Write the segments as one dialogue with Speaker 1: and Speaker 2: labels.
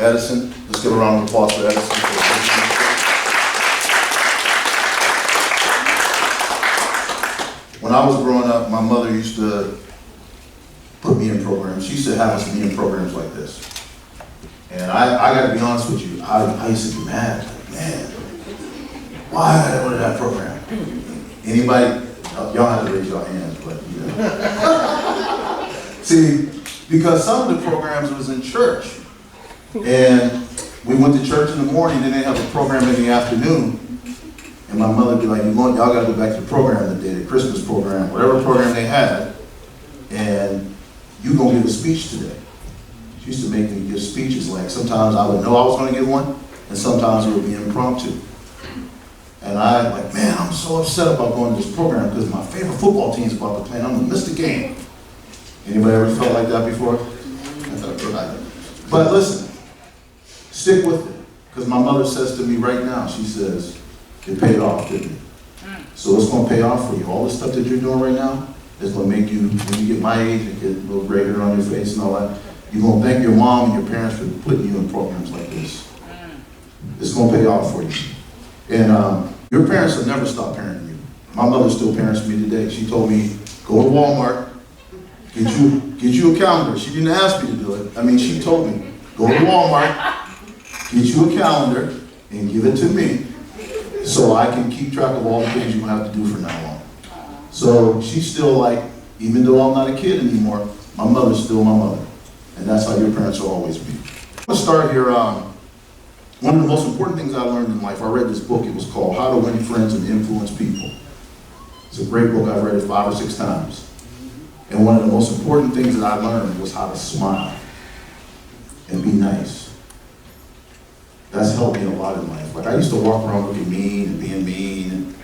Speaker 1: Edison. Let's give a round of applause for Edison. When I was growing up, my mother used to put me in programs. She used to have us be in programs like this. And I got to be honest with you, I used to be mad. Like, man, why did I go to that program? Anybody? Y'all have to raise your hands, but you know. See, because some of the programs was in church. And we went to church in the morning, then they have a program in the afternoon. And my mother would be like, y'all got to go back to the program that day, the Christmas program, whatever program they had, and you're going to give a speech today. She used to make me give speeches. Like, sometimes I would know I was going to give one, and sometimes it would be impromptu. And I like, man, I'm so upset about going to this program because my favorite football team is about to play and I'm going to miss the game. Anybody ever felt like that before? But listen, stick with it. Because my mother says to me right now, she says, it paid off, didn't it? So it's going to pay off for you. All the stuff that you're doing right now is going to make you, when you get my age and get a little gray hair on your face and all that, you're going to thank your mom and your parents for putting you in programs like this. It's going to pay off for you. And your parents will never stop parenting you. My mother still parents me today. She told me, go to Walmart, get you a calendar. She didn't ask me to do it. I mean, she told me, go to Walmart, get you a calendar, and give it to me so I can keep track of all the things you're going to have to do from now on. So she's still like, even though I'm not a kid anymore, my mother's still my mother. And that's how your parents will always be. I'm going to start here. One of the most important things I learned in life, I read this book, it was called How to Win Friends and Influence People. It's a great book, I've read it 5 or 6 times. And one of the most important things that I learned was how to smile and be nice. That's helped me a lot in life. Like, I used to walk around looking mean and being mean, and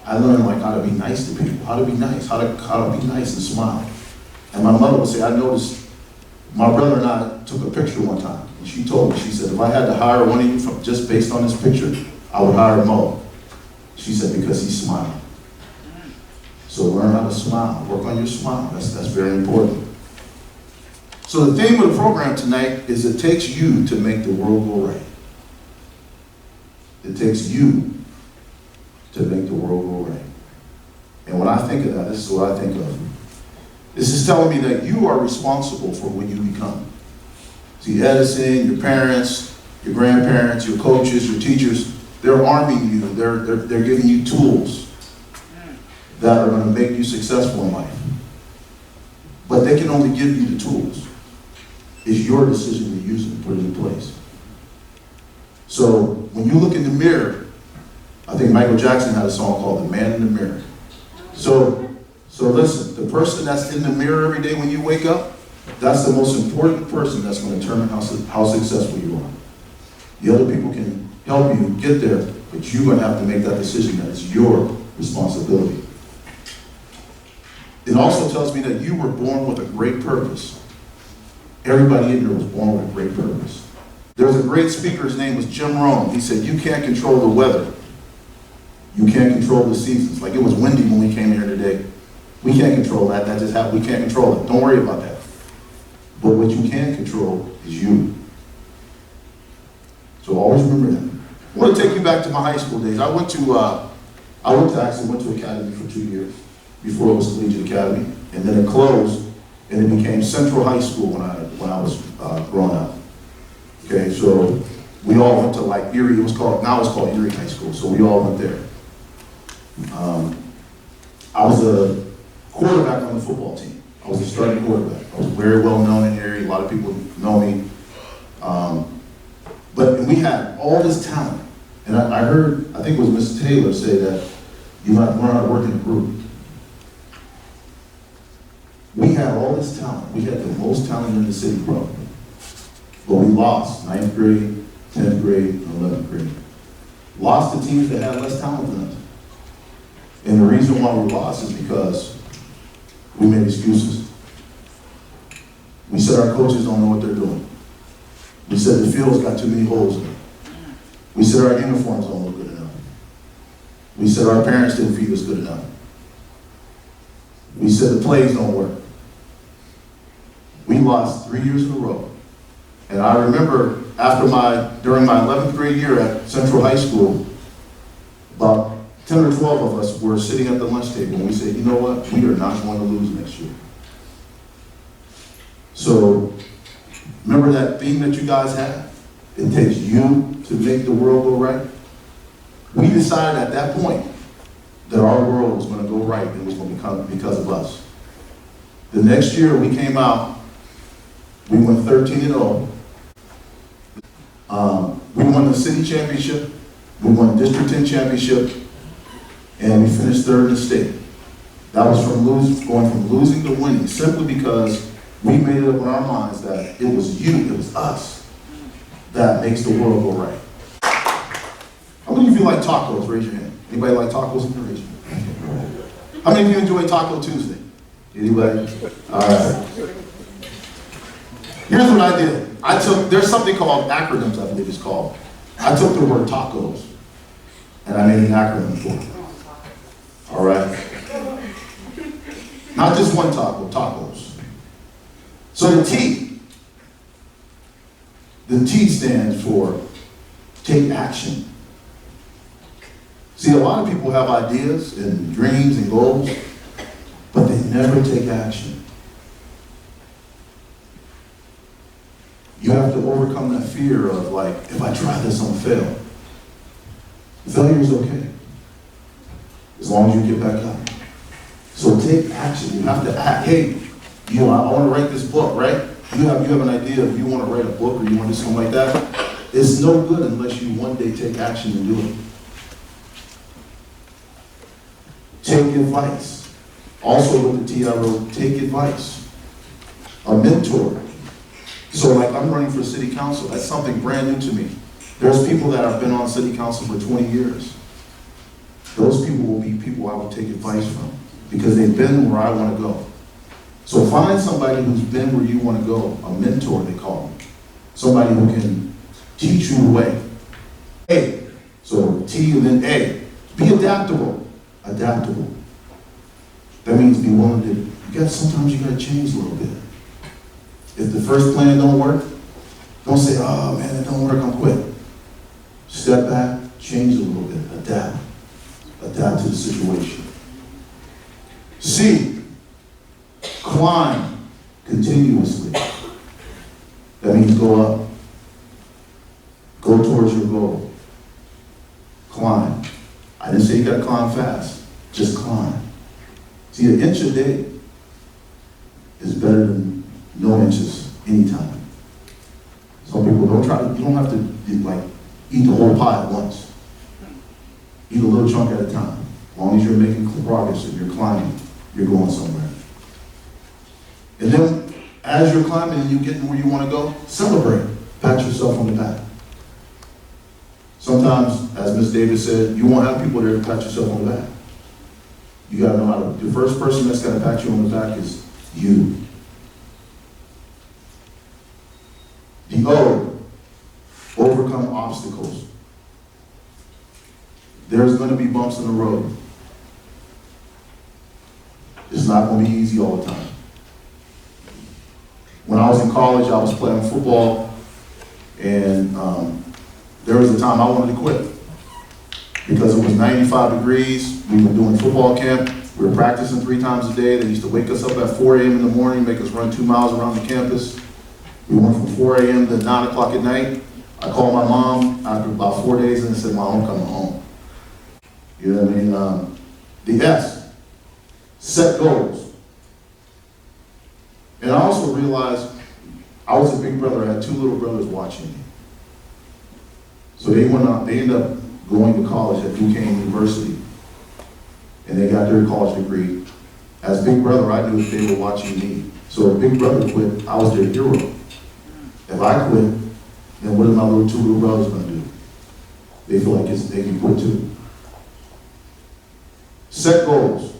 Speaker 1: I learned like how to be nice to people, how to be nice, how to be nice and smile. And my mother would say, I noticed, my brother and I took a picture one time, and she told me, she said, if I had to hire one of you from just based on this picture, I would hire Mo. She said, because he's smiling. So learn how to smile, work on your smile, that's very important. So the theme of the program tonight is it takes you to make the world go right. It takes you to make the world go right. And when I think of that, this is what I think of. This is telling me that you are responsible for what you become. See, Edison, your parents, your grandparents, your coaches, your teachers, they're arming you, they're giving you tools that are going to make you successful in life. But they can only give you the tools. It's your decision to use them, put it in place. So when you look in the mirror, I think Michael Jackson had a song called The Man in the Mirror. So listen, the person that's in the mirror every day when you wake up, that's the most important person that's going to determine how successful you are. The other people can help you get there, but you're going to have to make that decision that it's your responsibility. It also tells me that you were born with a great purpose. Everybody in here was born with a great purpose. There was a great speaker, his name was Jim Rohn. He said, you can't control the weather. You can't control the seasons. Like, it was windy when we came here today. We can't control that. That just happened. We can't control it. Don't worry about that. But what you can control is you. So always remember that. I want to take you back to my high school days. I went to academy for 2 years before it was Collegiate Academy, and then it closed, and it became Central High School when I was growing up. Okay, so we all went to like Erie. Now it's called Erie High School. So we all went there. I was a quarterback on the football team. I was a starting quarterback. I was very well known in the area. A lot of people know me. But we had all this talent. And I heard, I think it was Mrs. Taylor say that you might learn how to work in a group. We had all this talent. We had the most talent in the city probably. But we lost 9th grade, 10th grade, and 11th grade. Lost to teams that had less talent than us. And the reason why we lost is because we made excuses. We said our coaches don't know what they're doing. We said the field's got too many holes in it. We said our uniforms don't look good enough. We said our parents didn't feed us good enough. We said the plays don't work. We lost 3 years in a row. And I remember during my 11th grade year at Central High School, about 10 or 12 of us were sitting at the lunch table and we said, you know what, we are not going to lose next year. So, remember that theme that you guys had? It takes you to make the world go right. We decided at that point that our world was going to go right and it was going to become because of us. The next year we came out, we went 13-0. We won the city championship, we won District 10 championship, and we finished third in the state. That was going from losing to winning, simply because we made it up in our minds that it was you, it was us, that makes the world go right. How many of you like tacos? Raise your hand. Anybody like tacos? Raise your hand. How many of you enjoy Taco Tuesday? Anybody? All right. Here's what I did. There's something called acronyms, I believe it's called. I took the word tacos and I made an acronym for it. All right? Not just one taco, tacos. So the T stands for take action. See, a lot of people have ideas and dreams and goals, but they never take action. You have to overcome that fear of, like, if I try this, I'm gonna fail. Failure is okay, as long as you get back up. So take action. You have to act. Hey, I want to write this book, right? You have an idea if you want to write a book or you want to do something like that. It's no good unless you one day take action and do it. Take advice. Also with the T I wrote, take advice. A mentor. So like I'm running for city council, that's something brand new to me. There's people that have been on city council for 20 years. Those people will be people I will take advice from because they've been where I want to go. So find somebody who's been where you want to go, a mentor they call them. Somebody who can teach you the way. A, so T and then A. Be adaptable. Adaptable. That means be willing to, sometimes you got to change a little bit. If the first plan don't work, don't say, oh man, it don't work, I'm quit. Step back, change a little bit, adapt. Adapt to the situation. C, climb continuously. That means go up. Go towards your goal. Climb. I didn't say you gotta climb fast, just climb. See, an inch a day is better than no inches anytime. Some people you don't have to eat the whole pie at once. Eat a little chunk at a time. As long as you're making progress and you're climbing, you're going somewhere. And then, as you're climbing and you're getting where you want to go, celebrate. Pat yourself on the back. Sometimes, as Ms. Davis said, you won't have people there to pat yourself on the back. You got to know how to, the first person that's got to pat you on the back is you. The O, overcome obstacles. There's going to be bumps in the road. It's not going to be easy all the time. When I was in college, I was playing football, and there was a time I wanted to quit because it was 95 degrees. We were doing football camp. We were practicing 3 times a day. They used to wake us up at 4 a.m. in the morning, make us run 2 miles around the campus. We went from 4 a.m. to 9 o'clock at night. I called my mom after about 4 days and said, Mom, I'm coming home. You know what I mean? The S, set goals. And I also realized I was a big brother. I had 2 little brothers watching me. So they ended up going to college at Duquesne University. And they got their college degree. As big brother, I knew they were watching me. So if big brother quit, I was their hero. If I quit, then what are my 2 little brothers going to do? They feel like they can quit too. Set goals.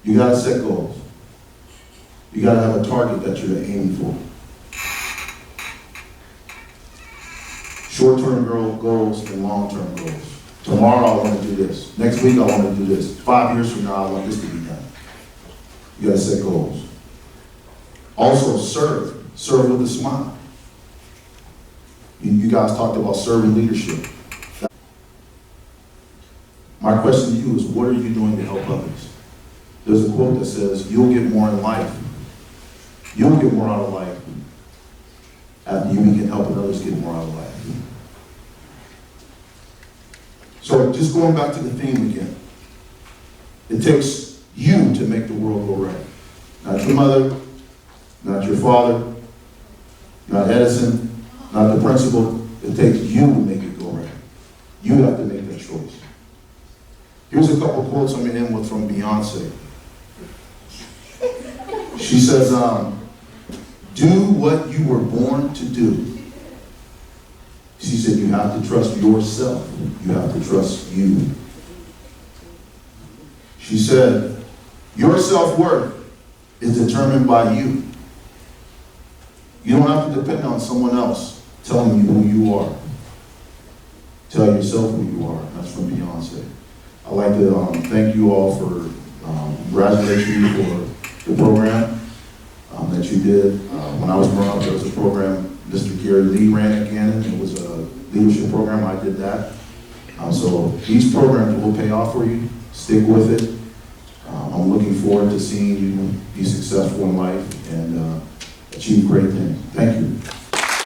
Speaker 1: You got to set goals. You got to have a target that you're aiming for. Short-term goals and long-term goals. Tomorrow I want to do this. Next week I want to do this. 5 years from now I want this to be done. You got to set goals. Also serve. Serve with a smile. You guys talked about servant leadership. My question to you is, what are you doing to help others? There's a quote that says, you'll get more in life. You'll get more out of life after you begin helping others get more out of life. So just going back to the theme again. It takes you to make the world go right. Not your mother, not your father, not Edison, not the principal. It takes you to make it go right. You have to make that choice. Here's a couple quotes I'm going to end with from Beyonce. She says, do what you were born to do. She said, you have to trust yourself. You have to trust you. She said, your self-worth is determined by you. You don't have to depend on someone else telling you who you are. Tell yourself who you are. That's from Beyonce. I'd like to thank you all for congratulating you for the program that you did. When I was growing up, there was a program Mr. Gary Lee ran at Gannon. It was a leadership program. I did that. So these programs will pay off for you. Stick with it. I'm looking forward to seeing you be successful in life and achieve great things. Thank you.